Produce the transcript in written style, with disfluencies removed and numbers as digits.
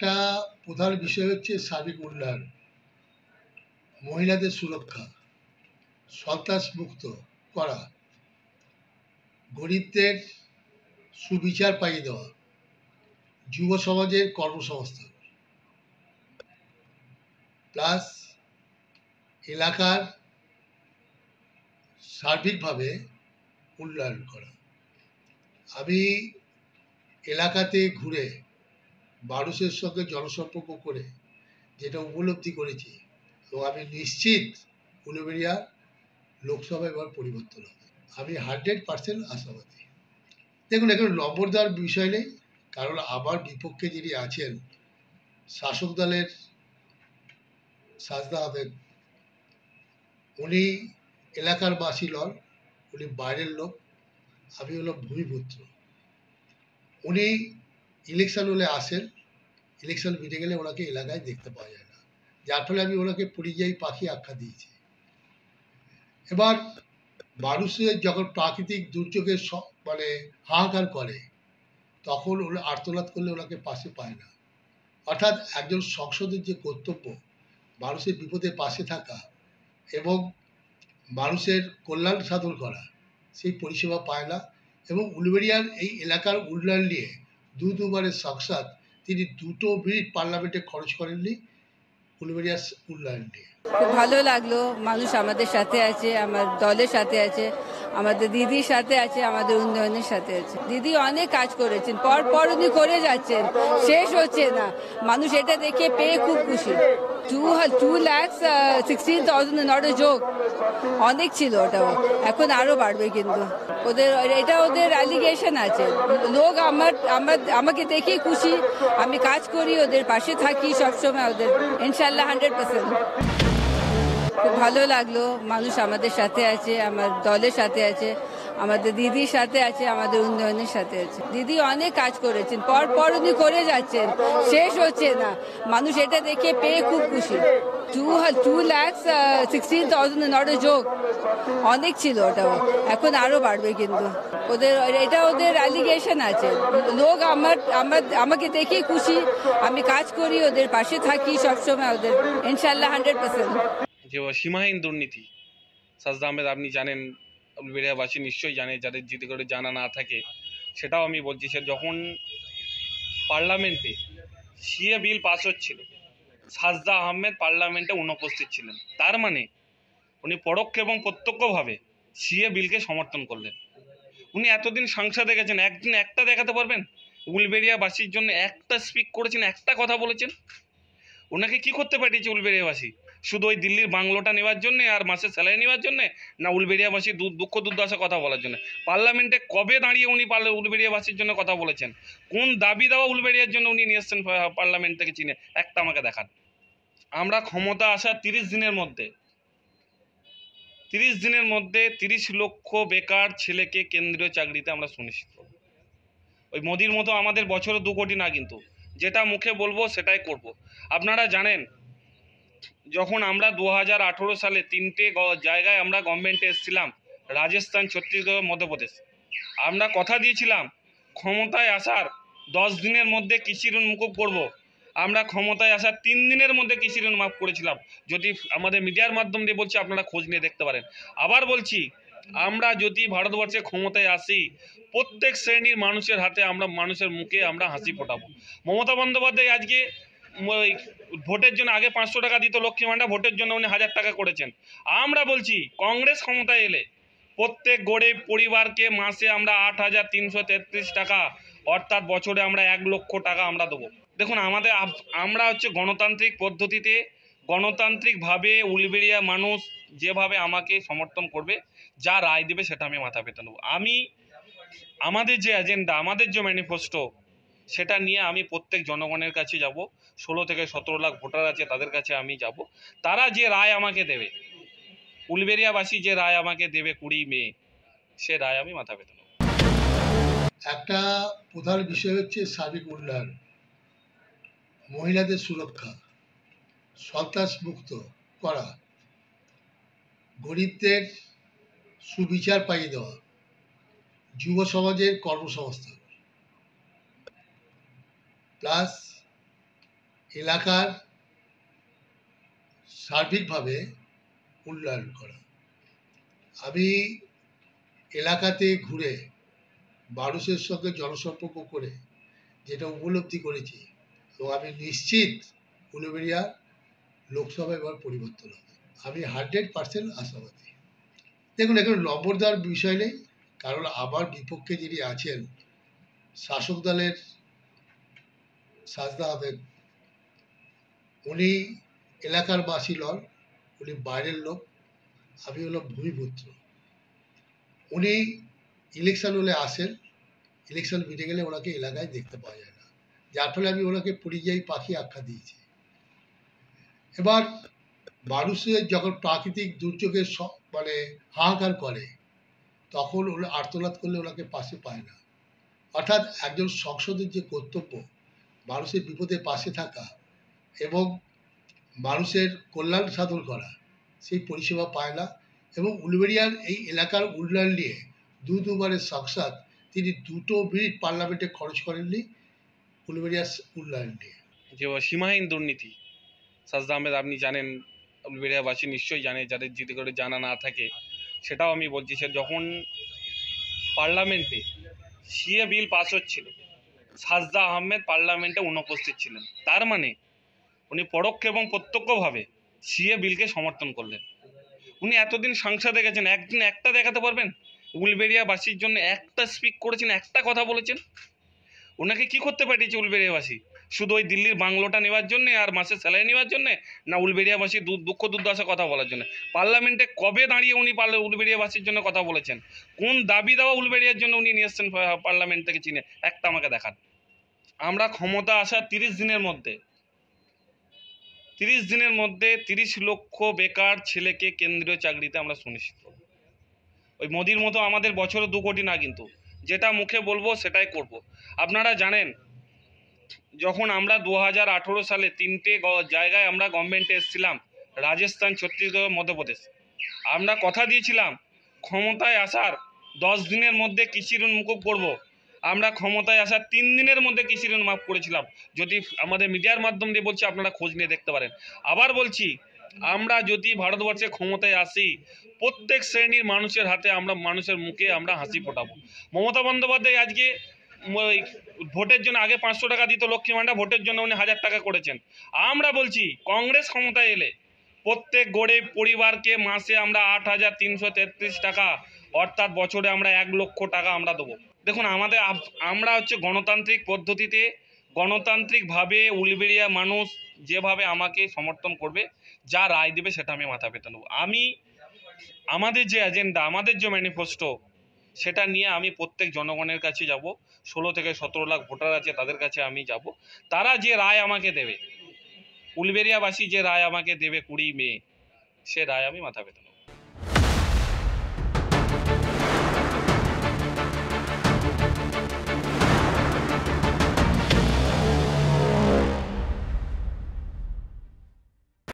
একটা প্রধান বিষয় হচ্ছে সার্বিক উন্নয়ন, মহিলাদের সুরক্ষা, সন্ত্রাসমুক্ত করা, গরিবদের সুবিচার পাইয়ে দেওয়া, যুব সমাজের কর্মসংস্থান, প্লাস এলাকার সার্বিকভাবে উন্নয়ন করা। আমি এলাকাতে ঘুরে মানুষের সঙ্গে জনসম্পর্ক করে যেটা উপলব্ধি করেছি, তো আমি নিশ্চিত উলুবেড়িয়া লোকসভা এবার পরিবর্তন হবে। আমি 100% আশাবাদী। দেখুন, এখানে নম্বর দেওয়ার বিষয় নেই, কারণ আমার বিপক্ষে যিনি আছেন শাসক দলের সাজদা আহমেদ, উনি এলাকার বাসী নন, উনি বাইরের লোক, আমি হলাম ভূমিপুত্র। উনি ইলেকশন হলে আসেন, ইলেকশন মিটে গেলে ওনাকে এলাকায় দেখতে পাওয়া যায় না, যার ফলে আমি ওনাকে পরিযায়ী পাখি আখ্যা দিয়েছি। এবার মানুষের যখন প্রাকৃতিক দুর্যোগের মানে হাহাকার করে, তখন ওরা আর্তনাদ করলে ওনাকে পাশে পায় না। অর্থাৎ একজন সংসদের যে কর্তব্য মানুষের বিপদে পাশে থাকা এবং মানুষের কল্যাণ সাধন করা, সেই পরিষেবা পায় না। এবং উলুবেড়িয়ার এই এলাকার উন্নয়ন নিয়ে দুবারের সাংসদ তিনি 2 মিনিট পার্লামেন্টে খরচ করেননি উলুবেড়িয়ার উন্নয়ন নিয়ে। খুব ভালো লাগলো, মানুষ আমাদের সাথে আছে, আমার দলের সাথে আছে, আমাদের দিদির সাথে আছে, আমাদের উন্নয়নের সাথে আছে। দিদি অনেক কাজ করেছেন, পর উনি করে যাচ্ছেন, শেষ হচ্ছে না। মানুষ এটা দেখে পেয়ে খুব খুশি। 2,16,000 নট এ জোক, অনেক ছিল ওটাও, এখন আরো বাড়বে। কিন্তু ওদের অ্যালিগেশন আছে, লোক আমাকে দেখেই খুশি, আমি কাজ করি, ওদের পাশে থাকি সবসময়, ওদের ইনশাল্লাহ 100%। খুব ভালো লাগলো, মানুষ আমাদের সাথে আছে, আমার দলের সাথে আছে, আমাদের দিদির সাথে আছে, আমাদের উন্নয়নের সাথে আছে। দিদি অনেক কাজ করেছেন, পর উনি করে যাচ্ছেন, শেষ হচ্ছে না। মানুষ এটা দেখে পেয়ে খুব খুশি। 2,16,000 নট এ জোক, অনেক ছিল ওটাও, এখন আরো বাড়বে। কিন্তু ওদের অ্যালিগেশন আছে, লোক আমাকে দেখেই খুশি, আমি কাজ করি, ওদের পাশে থাকি সবসময়, ওদের ইনশাল্লাহ 100%। যে সীমাহীন দুর্নীতি, সাজদা আহমেদ আপনি জানেন, উলুবেড়িয়াবাসী নিশ্চয়ই জানে, যাদের যদি করে জানা না থাকে সেটাও আমি বলছি। সে যখন পার্লামেন্টে সিএ বিল পাস হচ্ছিল, সাজদা আহমেদ পার্লামেন্টে অনুপস্থিত ছিলেন, তার মানে উনি পরোক্ষ এবং প্রত্যক্ষভাবে সিএ বিলকে সমর্থন করলেন। উনি এতদিন সংসদে গেছেন, একদিন একটা দেখাতে পারবেন উলুবেড়িয়াবাসীর জন্য একটা স্পিক করেছেন, একটা কথা বলেছেন? ওনাকে কি করতে পাঠিয়েছে উলুবেড়িয়াবাসী? শুধু ওই দিল্লির বাংলোটা নেওয়ার জন্যে আর মাসের স্যালারি নেওয়ার জন্যে, না উলুবেড়িয়াবাসীর দুঃখ দুর্দশা কথা বলার জন্য? পার্লামেন্টে কবে দাঁড়িয়ে উনি উলুবেড়িয়াবাসীর জন্য কথা বলেছেন? কোন দাবি দেওয়া উলুবেড়িয়ার জন্য উনি নিয়ে এসছেন পার্লামেন্ট থেকে চিনে? একটা আমাকে দেখান। আমরা ক্ষমতা আসার 30 দিনের মধ্যে 30 লক্ষ বেকার ছেলেকে কেন্দ্রীয় চাকরিতে আমরা সুনিশ্চিত করব। ওই মোদির মতো আমাদের বছরে 2 কোটি না, কিন্তু যেটা মুখে বলবো সেটাই করব। আপনারা জানেন, যখন আমরা 2018 সালে 3টে জায়গায় আমরা গভর্নমেন্টে এসেছিলাম, রাজস্থান, ছত্তিশগড়, মধ্যপ্রদেশ, আমরা কথা দিয়েছিলাম ক্ষমতায় আসার 10 দিনের মধ্যে কৃষি ঋণ মুকুব করব। আমরা ক্ষমতায় আসার 3 দিনের মধ্যে কৃষি ঋণ মাফ করেছিলাম। যদি আমাদের মিডিয়ার মাধ্যম দিয়ে বলছি, আপনারা খোঁজ নিয়ে দেখতে পারেন। আবার বলছি, আমরা যদি ভারতবর্ষে ক্ষমতায় আসি, প্রত্যেক শ্রেণীর মানুষের হাতে, আমরা মানুষের মুখে আমরা হাসি ফোটাবো। মমতা বন্দ্যোপাধ্যায় আজকে ভোটের জন্য আগে 500 টাকা দিত লক্ষ্মী ভাণ্ডার, ভোটের জন্য উনি 1000 টাকা করেছেন। আমরা বলছি কংগ্রেস ক্ষমতায় এলে প্রত্যেক গরিব পরিবারকে মাসে আমরা 8,333 টাকা, অর্থাৎ বছরে আমরা 1 লক্ষ টাকা আমরা দেবো। দেখুন, আমরা হচ্ছে গণতান্ত্রিক পদ্ধতিতে, গণতান্ত্রিকভাবে উলুবেড়িয়া মানুষ যেভাবে আমাকে সমর্থন করবে, যা রায় দেবে সেটা আমি মাথা পেতে নেব। আমাদের যে এজেন্ডা, আমাদের যে ম্যানিফেস্টো, সেটা নিয়ে আমি প্রত্যেক জনগণের কাছে যাব। 16 থেকে 17 লাখ ভোটার আছে, তাদের কাছে আমি যাব। তারা যে রায় আমাকে দেবে, উলুবেড়িয়াবাসী যে রায় আমাকে দেবে 20 মে, সে রায় আমি মাথা পেতে নেব। একটা প্রধান বিষয় হচ্ছে সার্বিক উন্নয়ন, মহিলাদের সুরক্ষা, সন্ত্রাসমুক্ত করা, গরিবদের সুবিচার পাইয়ে দেওয়া, যুব সমাজের কর্মসংস্থান, প্লাস এলাকার সার্বিকভাবে উন্নয়ন করা। আমি এলাকাতে ঘুরে মানুষের সঙ্গে জনসম্পর্ক করে যেটা উপলব্ধি করেছি, তো আমি নিশ্চিত উলুবেড়িয়া লোকসভা এবার পরিবর্তন হবে। আমি 100% আশাবাদী। দেখুন, এখানে নম্বর দেওয়ার বিষয় নেই, কারণ আমার বিপক্ষে যিনি আছেন শাসক দলের সাজদা আহমেদ, উনি এলাকার বাসী নন, উনি বাইরের লোক, আমি হলাম ভূমিপুত্র। উনি ইলেকশন হলে আসেন, ইলেকশন মিটে গেলে ওনাকে এলাকায় দেখতে পাওয়া যায় না, যার ফলে আমি ওনাকে পরিযায়ী পাখি আখ্যা দিয়েছি। এবার মানুষের যখন প্রাকৃতিক দুর্যোগের মানে হাহাকার করে, তখন ওরা আর্তনাদ করলে ওনাকে পাশে পায় না। অর্থাৎ একজন সংসদের যে কর্তব্য মানুষের বিপদে পাশে থাকা এবং মানুষের কল্যাণ সাধন করা, সেই পরিষেবা পায় না। এবং উলুবেড়িয়ার এই এলাকার উন্নয়ন নিয়ে দুবারের সংসদ তিনি 2 মিনিট পার্লামেন্টে খরচ করেননি উলুবেড়িয়ার উন্নয়ন নিয়ে। যে সীমাহীন দুর্নীতি, সাজদা আহমেদ আপনি জানেন, উলুবেড়িয়াবাসী নিশ্চয়ই জানে, যাদের যদি করে জানা না থাকে সেটাও আমি বলছি। সে যখন পার্লামেন্টে সিএ বিল পাস হচ্ছিল, সাজদা আহমেদ পার্লামেন্টে অনুপস্থিত ছিলেন। তার মানে উনি পরোক্ষ এবং প্রত্যক্ষভাবে সিএ বিলকে সমর্থন করলেন। উনি এতদিন সংসদে গেছেন, একদিন একটা দেখাতে পারবেন উলবেড়িয়াবাসীর জন্য একটা স্পিক করেছেন, একটা কথা বলেছেন? ওনাকে কি করতে পাঠিয়েছে উলবেড়িয়াবাসী? শুধু ওই দিল্লির বাংলোটা নেওয়ার জন্য আর মাসের স্যালারি নেওয়ার জন্য, না উলবেড়িয়াবাসীর দুঃখ দুর্দশা কথা বলার জন্য? পার্লামেন্টে কবে দাঁড়িয়ে উনি উলবেড়িয়াবাসীর জন্য কথা বলেছেন? কোন দাবি দেওয়া উলবেড়িয়ার জন্য উনি নিয়ে এসছেন পার্লামেন্ট থেকে চিনে? একটা আমাকে দেখান। আমরা ক্ষমতা আসার 30 দিনের মধ্যে 30 লক্ষ বেকার ছেলেকে কেন্দ্রীয় চাকরিতে আমরা সুনিশ্চিত করব। ওই মোদির মতো আমাদের বছরে 2 কোটি না, কিন্তু যেটা মুখে বলবো সেটাই করব। আপনারা জানেন, যখন আমরা 2018 সালে 3টে জায়গায় আমরা গভর্নমেন্টে এসেছিলাম, রাজস্থান, ছত্তিশগড়, মধ্যপ্রদেশ, আমরা কথা দিয়েছিলাম ক্ষমতায় আসার 10 দিনের মধ্যে কৃষি ঋণ মুকুব করব। আমরা ক্ষমতায় আসার 3 দিনের মধ্যে কৃষি ঋণ মাফ করেছিলাম। যদি আমাদের মিডিয়ার মাধ্যম দিয়ে বলছি, আপনারা খোঁজ নিয়ে দেখতে পারেন। আবার বলছি, আমরা যদি ভারতবর্ষে ক্ষমতায় আসি, প্রত্যেক শ্রেণীর মানুষের হাতে আমরা, মানুষের মুখে আমরা হাসি ফোটাবো। মমতা বন্দ্যোপাধ্যায় আজকে ভোটের জন্য আগে 500 টাকা দিত লক্ষ্মী ভাণ্ডার, ভোটের জন্য উনি 1000 টাকা করেছেন। আমরা বলছি কংগ্রেস ক্ষমতায় এলে প্রত্যেক গরিব পরিবারকে মাসে আমরা 8,333 টাকা, অর্থাৎ বছরে আমরা 1 লক্ষ টাকা আমরা দেবো। দেখুন, আমরা হচ্ছে গণতান্ত্রিক পদ্ধতিতে, গণতান্ত্রিকভাবে উলবেড়িয়া মানুষ যেভাবে আমাকে সমর্থন করবে, যা রায় দেবে সেটা আমি মাথা পেতে নেব। আমাদের যে এজেন্ডা, আমাদের যে ম্যানিফেস্টো, সেটা নিয়ে আমি প্রত্যেক জনগণের কাছে যাব। 16 থেকে 17 লাখ ভোটার আছে, তাদের কাছে আমি যাব। তারা যে রায় আমাকে দেবে, উলবেড়িয়াবাসী যে রায় আমাকে দেবে 20 মে, সে রায় আমি মাথা পেতে নেব।